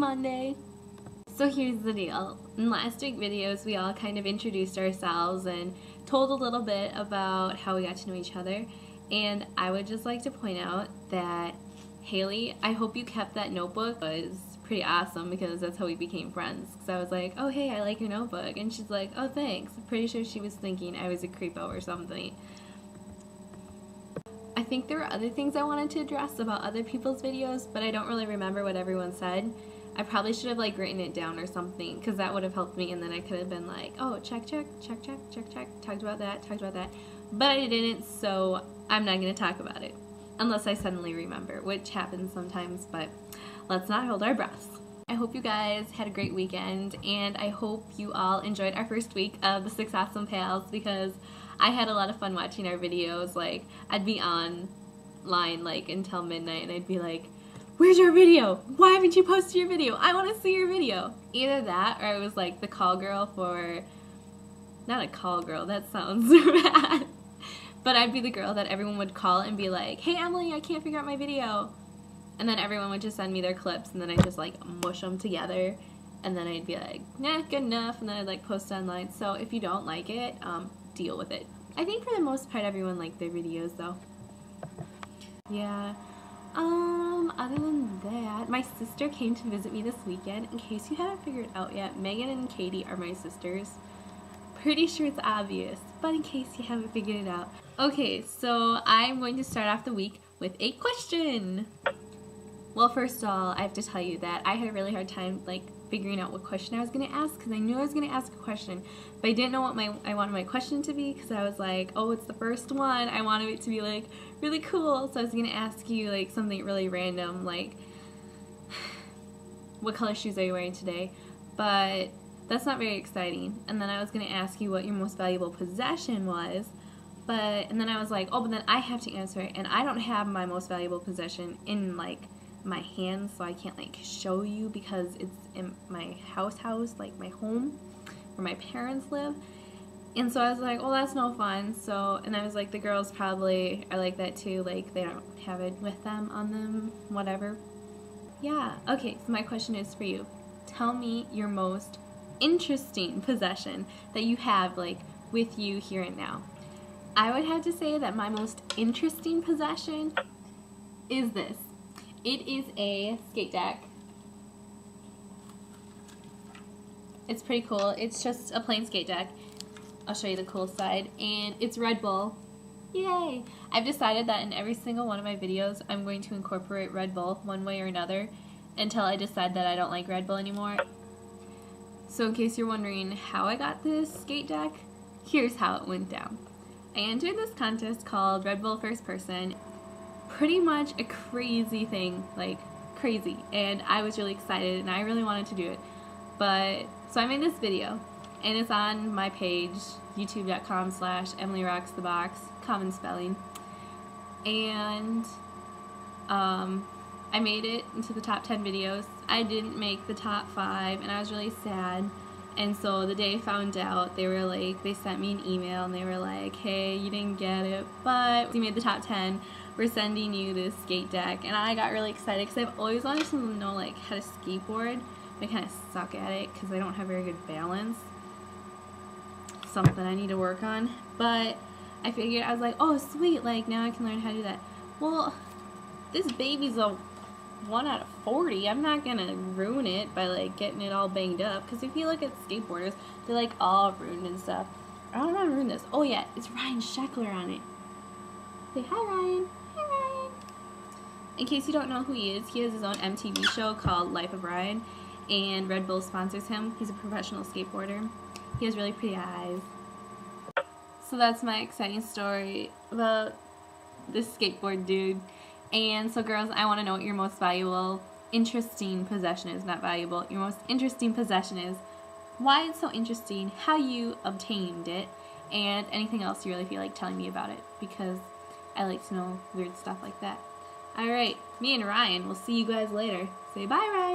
Monday. So here's the deal. In last week's videos, we all kind of introduced ourselves and told a little bit about how we got to know each other. And I would just like to point out that Haley, I hope you kept that notebook. It was pretty awesome because that's how we became friends. Because I was like, oh hey, I like your notebook. And she's like, oh thanks. I'm pretty sure she was thinking I was a creepo or something. I think there were other things I wanted to address about other people's videos, but I don't really remember what everyone said. I probably should have like written it down or something, because that would have helped me, and then I could have been like, oh, check, talked about that, but I didn't, so I'm not going to talk about it, unless I suddenly remember, which happens sometimes, but let's not hold our breaths. I hope you guys had a great weekend, and I hope you all enjoyed our first week of the 6 Awesome Pals, because I had a lot of fun watching our videos. Like, I'd be online like until midnight, and I'd be like, where's your video? Why haven't you posted your video? I want to see your video. Either that, or I was like the call girl for, not a call girl, that sounds bad, but I'd be the girl that everyone would call and be like, hey Emily, I can't figure out my video. And then everyone would just send me their clips, and then I'd just like mush them together, and then I'd be like, nah, good enough, and then I'd like post online. So if you don't like it, deal with it. I think for the most part everyone liked their videos though. Yeah. Other than that, my sister came to visit me this weekend. In case you haven't figured it out yet, Megan and Katie are my sisters. Pretty sure it's obvious, but in case you haven't figured it out. Okay, so I'm going to start off the week with a question. Well, first of all, I have to tell you that I had a really hard time like figuring out what question I was going to ask, because I knew I was going to ask a question, but I didn't know what I wanted my question to be, because I was like, oh, it's the first one. I wanted it to be like really cool, so I was going to ask you like something really random, like what color shoes are you wearing today? But that's not very exciting. And then I was going to ask you what your most valuable possession was, and then I was like, oh, but then I have to answer it, and I don't have my most valuable possession in like my hands, so I can't like show you because it's in my house, like my home where my parents live. And so I was like, well, that's no fun. So, and I was like, the girls probably are like that too, like they don't have it with them on them, whatever. Yeah, okay, so my question is for you. Tell me your most interesting possession that you have like with you here and now. I would have to say that my most interesting possession is this. It is a skate deck. It's pretty cool. It's just a plain skate deck. I'll show you the cool side. And it's Red Bull. Yay! I've decided that in every single one of my videos I'm going to incorporate Red Bull one way or another until I decide that I don't like Red Bull anymore. So in case you're wondering how I got this skate deck, here's how it went down. I entered this contest called Red Bull First Person. Pretty much a crazy thing, like crazy, and I was really excited and I really wanted to do it. But so I made this video, and it's on my page, youtube.com/EmilyRocksTheBox, common spelling, and I made it into the top 10 videos. I didn't make the top 5, and I was really sad. And so the day I found out, they sent me an email and they were like, hey, you didn't get it, but you made the top 10. We're sending you this skate deck. And I got really excited because I've always wanted to know like how to skateboard. I kind of suck at it because I don't have very good balance. Something I need to work on. But I figured, I was like, oh sweet, like now I can learn how to do that. Well, this baby's a 1 out of 40. I'm not gonna ruin it by like getting it all banged up, because if you look at skateboarders, they're like all ruined and stuff. I don't want to ruin this. Oh yeah, it's Ryan Shecklar on it. Say hi, Ryan. Hi, Ryan. In case you don't know who he is, he has his own MTV show called Life of Ryan, and Red Bull sponsors him. He's a professional skateboarder. He has really pretty eyes. So that's my exciting story about this skateboard dude. And so girls, I want to know what your most valuable, interesting possession is. Not valuable, your most interesting possession is, why it's so interesting, how you obtained it, and anything else you really feel like telling me about it, because I like to know weird stuff like that. Alright, me and Ryan will see you guys later. Say bye, Ryan!